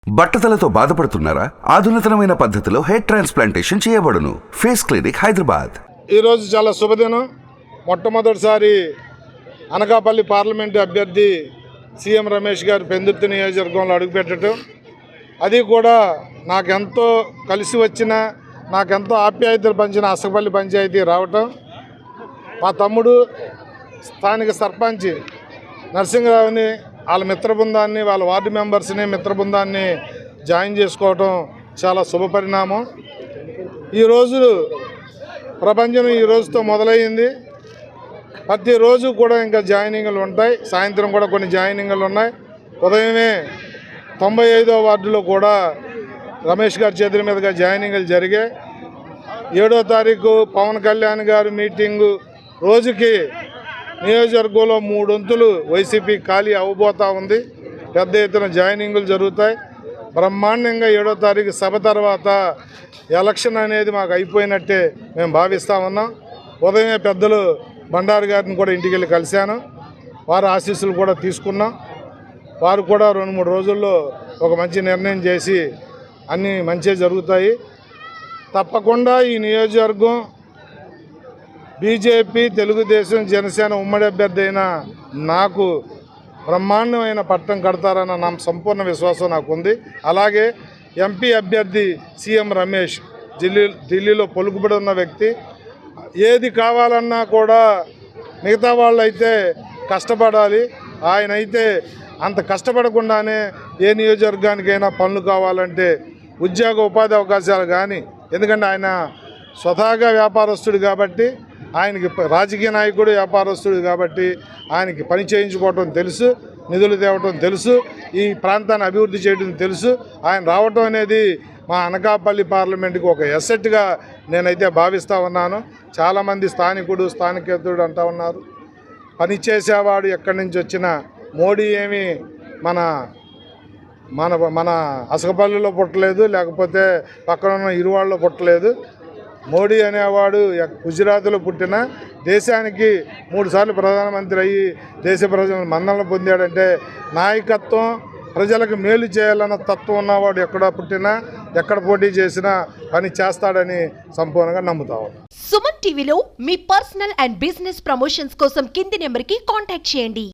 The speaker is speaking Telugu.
బట్టతలతో బాధపడుతున్నారా? ఆధునితనమైన పద్ధతిలో హెయిర్ ట్రాన్స్ప్లాంటేషన్ చేయబడును. Face clinic, Hyderabad. ఈరోజు చాలా శుభదినం. మొట్టమొదటిసారి అనకాపల్లి పార్లమెంటు అభ్యర్థి సీఎం రమేష్ గారు పెందుర్తి నియోజకవర్గంలో అడుగుపెట్టడం, అది కూడా నాకెంతో కలిసి వచ్చిన, నాకెంతో ఆప్యాయతలు పంచిన అసకపల్లి పంచాయతీ రావటం, మా తమ్ముడు స్థానిక సర్పంచ్ నరసింహరావుని, వాళ్ళ మిత్ర బృందాన్ని, వాళ్ళ వార్డు మెంబర్స్ని మిత్ర బృందాన్ని జాయిన్ చేసుకోవటం చాలా శుభపరిణామం. ఈరోజు ప్రపంచం ఈ రోజుతో మొదలయ్యింది. ప్రతిరోజు కూడా ఇంకా జాయినింగ్లు ఉంటాయి. సాయంత్రం కూడా కొన్ని జాయినింగ్లు ఉన్నాయి. ఉదయమే 95వ వార్డులో కూడా రమేష్ గారి చేతుల మీదుగా జాయినింగ్లు జరిగాయి. 7వ తారీఖు పవన్ కళ్యాణ్ గారి మీటింగు రోజుకి నియోజకవర్గంలో 3 వంతులు వైసీపీ ఖాళీ అవ్వబోతూ ఉంది. పెద్ద ఎత్తున జాయినింగ్లు జరుగుతాయి. బ్రహ్మాండంగా 7వ తారీఖు సభ తర్వాత ఎలక్షన్ అనేది మాకు అయిపోయినట్టే మేము భావిస్తూ ఉన్నాం. ఉదయమే పెద్దలు బండారు గారిని కూడా ఇంటికి వెళ్ళి కలిశాను. వారి ఆశీస్సులు కూడా తీసుకున్నాం. వారు కూడా 2-3 రోజుల్లో ఒక మంచి నిర్ణయం చేసి అన్నీ మంచిగా జరుగుతాయి. తప్పకుండా ఈ నియోజకవర్గం బీజేపీ, తెలుగుదేశం, జనసేన ఉమ్మడి అభ్యర్థి అయిన నాకు బ్రహ్మాండమైన పట్టం కడతారన్న నా సంపూర్ణ విశ్వాసం నాకు ఉంది. అలాగే ఎంపీ అభ్యర్థి సీఎం రమేష్ ఢిల్లీలో పలుకుబడి ఉన్న వ్యక్తి. ఏది కావాలన్నా కూడా మిగతా వాళ్ళు అయితే కష్టపడాలి, ఆయన అయితే అంత కష్టపడకుండానే ఏ నియోజకవర్గానికైనా పనులు కావాలంటే ఉద్యోగ ఉపాధి అవకాశాలు కానీ, ఎందుకంటే ఆయన స్వతహాగా వ్యాపారస్తుడు కాబట్టి, ఆయనకి రాజకీయ నాయకుడు వ్యాపారస్తుడు కాబట్టి ఆయనకి పని చేయించుకోవటం తెలుసు, నిధులు తేవటం తెలుసు, ఈ ప్రాంతాన్ని అభివృద్ధి చేయడం తెలుసు. ఆయన రావటం అనేది మా అనకాపల్లి పార్లమెంటుకి ఒక ఎసెట్గా నేనైతే భావిస్తూ ఉన్నాను. చాలామంది స్థానికేతరుడు అంటూ ఉన్నారు. పని చేసేవాడు ఎక్కడి నుంచి వచ్చినా, మోడీ ఏమి మన మన మన అసకపల్లిలో పుట్టలేదు, లేకపోతే పక్కన ఉన్న ఇరువాళ్ళలో పుట్టలేదు. మోడీ అనేవాడు గుజరాత్లో పుట్టిన, దేశానికి 3 సార్లు ప్రధానమంత్రి అయ్యి దేశ ప్రజలను మన్ననలు పొందాడంటే నాయకత్వం, ప్రజలకు మేలు చేయాలన్న తత్వం ఉన్నవాడు ఎక్కడ పుట్టినా, ఎక్కడ పోటీ చేసినా పని చేస్తాడని సంపూర్ణంగా నమ్ముతాం. సుమన్ టీవీలో మీ పర్సనల్ అండ్ బిజినెస్ ప్రమోషన్స్ కోసం కింది నెంబర్కి కాంటాక్ట్ చేయండి.